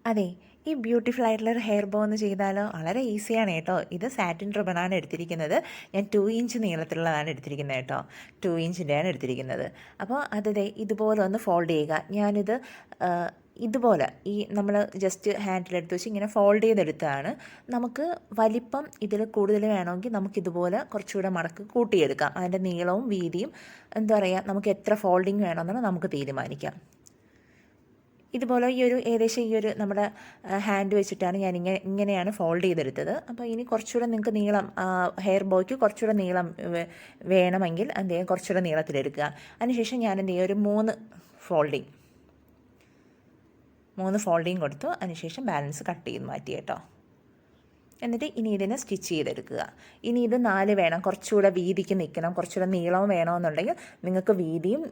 അതെ, ഈ ബ്യൂട്ടിഫുൾ ആയിട്ടുള്ള ഒരു ഹെയർ ബോ ഒന്ന് ചെയ്താലോ? വളരെ ഈസിയാണ് കേട്ടോ. ഇത് സാറ്റിൻ റിബണാണ് എടുത്തിരിക്കുന്നത്. ഞാൻ 2 ഇഞ്ച് നീളത്തിലുള്ളതാണ് എടുത്തിരിക്കുന്നത് കേട്ടോ. 2 ഇഞ്ചിൻ്റെയാണ് എടുത്തിരിക്കുന്നത്. അപ്പോൾ അത് ദേ ഇതുപോലെ ഒന്ന് ഫോൾഡ് ചെയ്യുക. ഞാനിത് ഇതുപോലെ നമ്മൾ ജസ്റ്റ് ഹാൻഡിലെടുത്ത് വെച്ച് ഇങ്ങനെ ഫോൾഡ് ചെയ്തെടുത്തതാണ്. നമുക്ക് വലിപ്പം ഇതിൽ കൂടുതൽ വേണമെങ്കിൽ നമുക്കിതുപോലെ കുറച്ചുകൂടെ മടക്ക് കൂട്ടിയെടുക്കാം. അതിൻ്റെ നീളവും വീതിയും എന്താ പറയുക, നമുക്ക് എത്ര ഫോൾഡിങ് വേണമെന്നാണ് നമുക്ക് തീരുമാനിക്കാം. ഇതുപോലെ ഏകദേശം നമ്മുടെ ഹാൻഡ് വെച്ചിട്ടാണ് ഞാൻ ഇങ്ങനെയാണ് ഫോൾഡ് ചെയ്തെടുത്തത്. അപ്പോൾ ഇനി കുറച്ചുകൂടെ നിങ്ങൾക്ക് നീളം, ഹെയർ ബോയ്ക്ക് കുറച്ചുകൂടെ നീളം വേണമെങ്കിൽ എന്ത് ചെയ്യുക, കുറച്ചുകൂടെ നീളത്തിലെടുക്കുക. അതിനുശേഷം ഞാൻ എന്ത് ചെയ്യുക, ഒരു 3 ഫോൾഡിങ് കൊടുത്തു. അതിനുശേഷം ബാലൻസ് കട്ട് ചെയ്ത് മാറ്റി കേട്ടോ. എന്നിട്ട് ഇനി ഇതിനെ സ്റ്റിച്ച് ചെയ്തെടുക്കുക. ഇനി ഇത് 4 വേണം, കുറച്ചുകൂടെ വീതിക്ക് നിൽക്കണം, കുറച്ചുകൂടെ നീളവും വേണമെന്നുണ്ടെങ്കിൽ നിങ്ങൾക്ക് വീതിയും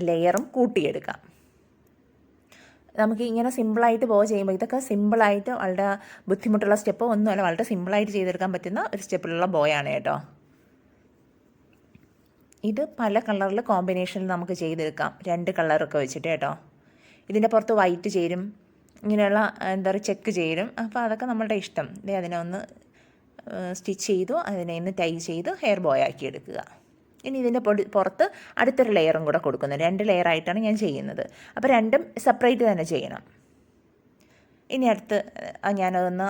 ലെയറും കൂട്ടിയെടുക്കാം. നമുക്ക് ഇങ്ങനെ സിമ്പിളായിട്ട് ചെയ്യുമ്പോൾ ഇതൊക്കെ സിമ്പിളായിട്ട് വളരെ ബുദ്ധിമുട്ടുള്ള സ്റ്റെപ്പ് ഒന്നുമല്ല, വളരെ സിമ്പിളായിട്ട് ചെയ്തെടുക്കാൻ പറ്റുന്ന ഒരു സ്റ്റെപ്പിലുള്ള ബോയാണ് കേട്ടോ. ഇത് പല കളറിൽ കോമ്പിനേഷനിൽ നമുക്ക് ചെയ്തെടുക്കാം, 2 കളറൊക്കെ വെച്ചിട്ട് കേട്ടോ. ഇതിൻ്റെ പുറത്ത് വൈറ്റ് ചേരും, ഇങ്ങനെയുള്ള എന്താ പറയുക ചെക്ക് ചേരും. അപ്പോൾ അതൊക്കെ നമ്മളുടെ ഇഷ്ടം. അതിനെ ഒന്ന് സ്റ്റിച്ച് ചെയ്തു, അതിനെ ഒന്ന് ടൈ ചെയ്ത് ഹെയർ ബോയ് ആക്കി എടുക്കുക. ഇനി ഇതിൻ്റെ പുറത്ത് അടുത്തൊരു ലെയറും കൂടെ കൊടുക്കുന്നത്, 2 ലെയറായിട്ടാണ് ഞാൻ ചെയ്യുന്നത്. അപ്പോൾ രണ്ടും സെപ്പറേറ്റ് തന്നെ ചെയ്യണം. ഇനി അടുത്ത് ഞാനതൊന്ന്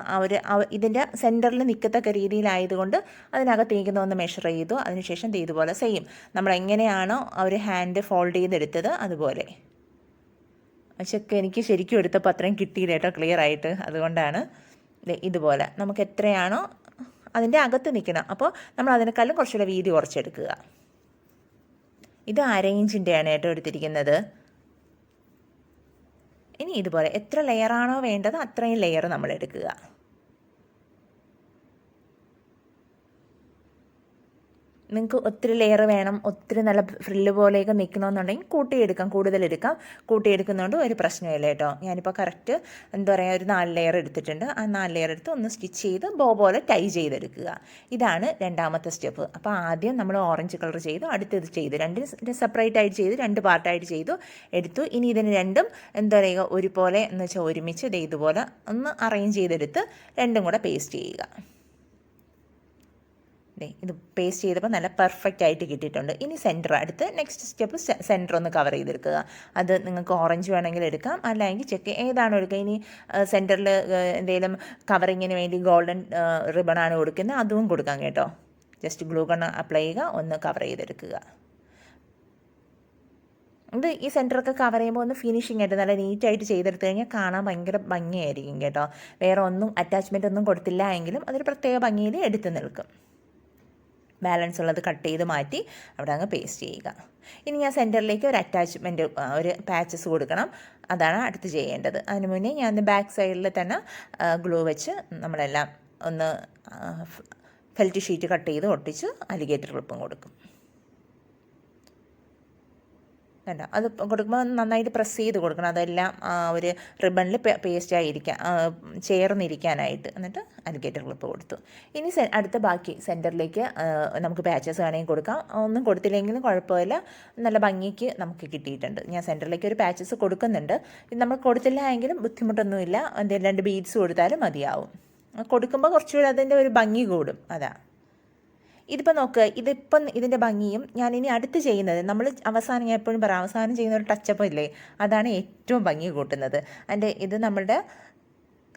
ഇതിൻ്റെ സെൻറ്ററിൽ നിൽക്കത്തക്ക രീതിയിലായതുകൊണ്ട് അതിനകത്തേക്കുന്ന ഒന്ന് മെഷർ ചെയ്തു. അതിനുശേഷം ഇതുപോലെ സെയിം നമ്മൾ എങ്ങനെയാണോ ഹാൻഡ് ഫോൾഡ് ചെയ്തെടുത്തത് അതുപോലെ. പക്ഷേ എനിക്ക് ശരിക്കും എടുത്തപ്പോൾ അത്രയും കിട്ടിയില്ല കേട്ടോ, ക്ലിയർ ആയിട്ട്. അതുകൊണ്ടാണ് ഇതുപോലെ നമുക്ക് എത്രയാണോ അതിൻ്റെ അകത്ത് നിൽക്കണം. അപ്പോൾ നമ്മൾ അതിനേക്കാളും കുറച്ചുകൂടെ വീതി കുറച്ചെടുക്കുക. ഇത് 1/2 ഇഞ്ചിൻ്റെയാണ് കേട്ടോ എടുത്തിരിക്കുന്നത്. ഇനി ഇതുപോലെ എത്ര ലെയറാണോ വേണ്ടത് അത്രയും ലെയർ നമ്മൾ എടുക്കുക. നിങ്ങൾക്ക് ഒത്തിരി ലെയർ വേണം, ഒത്തിരി നല്ല ഫ്രില്ല് പോലെയൊക്കെ നിൽക്കണമെന്നുണ്ടെങ്കിൽ കൂട്ടിയെടുക്കാം, കൂടുതലെടുക്കാം. കൂട്ടിയെടുക്കുന്നതുകൊണ്ട് ഒരു പ്രശ്നമില്ല കേട്ടോ. ഞാനിപ്പോൾ കറക്റ്റ് എന്താ പറയുക, ഒരു 4 ലെയർ എടുത്തിട്ടുണ്ട്. ആ 4 ലെയർ എടുത്ത് ഒന്ന് സ്റ്റിച്ച് ചെയ്ത് ബോ പോലെ ടൈ ചെയ്തെടുക്കുക. ഇതാണ് രണ്ടാമത്തെ സ്റ്റെപ്പ്. അപ്പോൾ ആദ്യം നമ്മൾ ഓറഞ്ച് കളർ ചെയ്തു, അടുത്തത് ചെയ്തു, 2 സെപ്പറേറ്റ് ആയിട്ട് ചെയ്ത് 2 പാർട്ടായിട്ട് ചെയ്തു എടുത്തു. ഇനി ഇതിന് രണ്ടും എന്താ പറയുക ഒരുപോലെ എന്ന് വെച്ചാൽ ഒരുമിച്ച് ഇതുപോലെ ഒന്ന് അറേഞ്ച് ചെയ്തെടുത്ത് രണ്ടും കൂടെ പേസ്റ്റ് ചെയ്യുക. ഇത് പേസ്റ്റ് ചെയ്തപ്പോൾ നല്ല പെർഫെക്റ്റ് ആയിട്ട് കിട്ടിയിട്ടുണ്ട്. ഇനി സെൻറ്റർ, അടുത്ത് നെക്സ്റ്റ് സ്റ്റെപ്പ് സെൻറ്റർ ഒന്ന് കവർ ചെയ്തെടുക്കുക. അത് നിങ്ങൾക്ക് ഓറഞ്ച് വേണമെങ്കിൽ എടുക്കാം, അല്ലെങ്കിൽ ചെക്ക് ഏതാണോ എടുക്കുക. ഇനി സെൻറ്ററിൽ എന്തെങ്കിലും കവറിങ്ങിന് വേണ്ടി ഗോൾഡൻ റിബണാണ് കൊടുക്കുന്നത്, അതും കൊടുക്കാം കേട്ടോ. ജസ്റ്റ് ഗ്ലൂ ഗൺ അപ്ലൈ ചെയ്യുക, ഒന്ന് കവർ ചെയ്തെടുക്കുക. ഈ സെൻറ്ററൊക്കെ കവർ ചെയ്യുമ്പോൾ ഒന്ന് ഫിനിഷിംഗ് ആയിട്ട് നല്ല നീറ്റായിട്ട് ചെയ്തെടുത്ത് കഴിഞ്ഞാൽ കാണാൻ ഭയങ്കര ഭംഗിയായിരിക്കും കേട്ടോ. വേറെ ഒന്നും അറ്റാച്ച്മെൻ്റ് ഒന്നും കൊടുത്തില്ല എങ്കിലും അതൊരു പ്രത്യേക ഭംഗിയിൽ എടുത്ത് നിൽക്കും. ബാലൻസ് ഉള്ളത് കട്ട് ചെയ്ത് മാറ്റി അവിടെ അങ്ങ് പേസ്റ്റ് ചെയ്യുക. ഇനി ഞാൻ സെൻറ്ററിലേക്ക് ഒരു അറ്റാച്ച്മെൻറ്റ്, ഒരു പാച്ചസ് കൊടുക്കണം. അതാണ് അടുത്ത് ചെയ്യേണ്ടത്. അതിന് മുന്നേ ഞാൻ ബാക്ക് സൈഡിൽ തന്നെ ഗ്ലൂ വെച്ച് നമ്മളെല്ലാം ഒന്ന് ഫെൽറ്റ് ഷീറ്റ് കട്ട് ചെയ്ത് ഒട്ടിച്ച് അലിഗേറ്റർ ക്ലിപ്പും കൊടുക്കും. വേണ്ട, അത് കൊടുക്കുമ്പോൾ നന്നായിട്ട് പ്രസ് ചെയ്ത് കൊടുക്കണം. അതെല്ലാം ഒരു റിബണിൽ പേസ്റ്റ് ആയിരിക്കാൻ ചേർന്നിരിക്കാനായിട്ട്. എന്നിട്ട് അലിഗേറ്റർ ക്ലിപ്പ് കൊടുത്തു. ഇനി അടുത്ത ബാക്കി സെൻറ്ററിലേക്ക് നമുക്ക് പാച്ചസ് വേണമെങ്കിൽ കൊടുക്കാം. ഒന്നും കൊടുത്തില്ലെങ്കിലും കുഴപ്പമില്ല, നല്ല ഭംഗിക്ക് നമുക്ക് കിട്ടിയിട്ടുണ്ട്. ഞാൻ സെൻറ്ററിലേക്ക് ഒരു പാച്ചസ് കൊടുക്കുന്നുണ്ട്. ഇത് നമ്മൾ കൊടുത്തില്ല എങ്കിലും ബുദ്ധിമുട്ടൊന്നുമില്ല. എന്തെങ്കിലും 2 ബീഡ്സ് കൊടുത്താലും മതിയാവും. കൊടുക്കുമ്പോൾ കുറച്ചുകൂടി അതിൻ്റെ ഒരു ഭംഗി കൂടും. അതാ ഇതിപ്പോൾ നോക്കുക. ഇതിൻ്റെ ഭംഗിയും ഞാനിനി അടുത്ത് ചെയ്യുന്നത്, നമ്മൾ അവസാനം, ഞാൻ എപ്പോഴും പറയാം, അവസാനം ചെയ്യുന്ന ഒരു ടച്ചപ്പ് ഇല്ലേ, അതാണ് ഏറ്റവും ഭംഗി കൂട്ടുന്നത്. ഇത് നമ്മളുടെ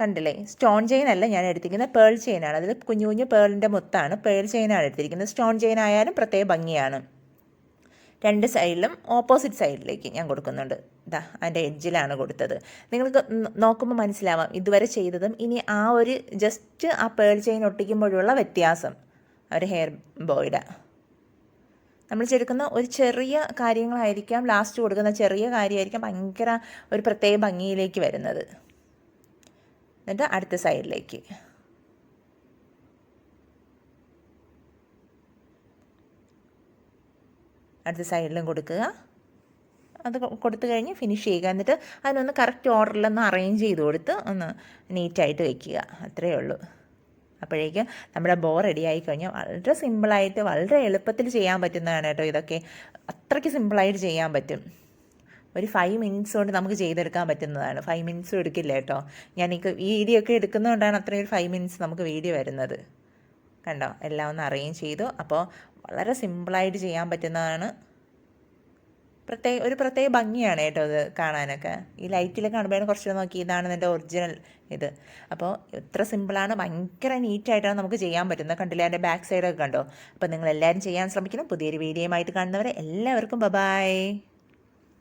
കണ്ടില്ലേ, സ്റ്റോൺ ചെയിൻ അല്ല ഞാൻ എടുത്തിരിക്കുന്നത്, പേൾ ചെയിനാണ്. അതിൽ കുഞ്ഞു കുഞ്ഞു പേളിൻ്റെ മുത്താണ്, പേൾ ചെയിനാണ് എടുത്തിരിക്കുന്നത്. സ്റ്റോൺ ചെയിൻ ആയാലും പ്രത്യേക ഭംഗിയാണ്. 2 സൈഡിലും ഓപ്പോസിറ്റ് സൈഡിലേക്ക് ഞാൻ കൊടുക്കുന്നുണ്ട്. അതിൻ്റെ എഡ്ജിലാണ് കൊടുത്തത്. നിങ്ങൾക്ക് നോക്കുമ്പോൾ മനസ്സിലാവാം ഇതുവരെ ചെയ്തതും ഇനി ജസ്റ്റ് ആ പേൾ ചെയിൻ ഒട്ടിക്കുമ്പോഴുള്ള വ്യത്യാസം. ഹെയർ ബോയുടെ നമ്മൾ ചെറുക്കുന്ന ഒരു ചെറിയ കാര്യങ്ങളായിരിക്കാം, ലാസ്റ്റ് കൊടുക്കുന്ന ചെറിയ കാര്യമായിരിക്കാം ഭയങ്കര ഒരു പ്രത്യേക ഭംഗിയിലേക്ക് വരുന്നത്. എന്നിട്ട് അടുത്ത സൈഡിലേക്ക് അടുത്ത സൈഡിലും കൊടുക്കുക. അത് കൊടുത്തു കഴിഞ്ഞ് ഫിനിഷ് ചെയ്യുക. എന്നിട്ട് അതിനൊന്ന് കറക്റ്റ് ഓർഡറിലൊന്ന് അറേഞ്ച് ചെയ്ത് കൊടുത്ത് ഒന്ന് നീറ്റായിട്ട് വയ്ക്കുക. അത്രയേ ഉള്ളൂ. അപ്പോഴേക്കും നമ്മുടെ ബോ റെഡിയായി കഴിഞ്ഞാൽ വളരെ സിമ്പിളായിട്ട് വളരെ എളുപ്പത്തിൽ ചെയ്യാൻ പറ്റുന്നതാണ് കേട്ടോ. ഇതൊക്കെ അത്രയ്ക്ക് സിമ്പിളായിട്ട് ചെയ്യാൻ പറ്റും. ഒരു 5 മിനിറ്റ്സ് കൊണ്ട് നമുക്ക് ചെയ്തെടുക്കാൻ പറ്റുന്നതാണ്. 5 മിനിറ്റ്സും എടുക്കില്ല കേട്ടോ. ഞാൻ ഈ വീഡിയോ ഒക്കെ എടുക്കുന്നതുകൊണ്ടാണ് അത്രയും ഒരു 5 മിനിറ്റ്സ് നമുക്ക് വീഡിയോ വരുന്നത്. കണ്ടോ, എല്ലാം ഒന്ന് അറേഞ്ച് ചെയ്തു. അപ്പോൾ വളരെ സിമ്പിളായിട്ട് ചെയ്യാൻ പറ്റുന്നതാണ്. ഒരു പ്രത്യേക ഭംഗിയാണ് കേട്ടോ ഇത് കാണാനൊക്കെ. ഈ ലൈറ്റിലൊക്കെ കാണുമ്പോഴാണ് കുറച്ച് നോക്കി ഇതാണ് എൻ്റെ ഒറിജിനൽ ഇത്. അപ്പോൾ ഇത്ര സിമ്പിളാണ്, ഭയങ്കര നീറ്റായിട്ടാണ് നമുക്ക് ചെയ്യാൻ പറ്റുന്നത്. കണ്ടില്ലേ അതിൻ്റെ ബാക്ക് സൈഡൊക്കെ കണ്ടോ. അപ്പോൾ നിങ്ങൾ എല്ലാവരും ചെയ്യാൻ ശ്രമിക്കണം. പുതിയൊരു വീഡിയോയുമായിട്ട് കാണുന്നവരെ എല്ലാവർക്കും ബൈ.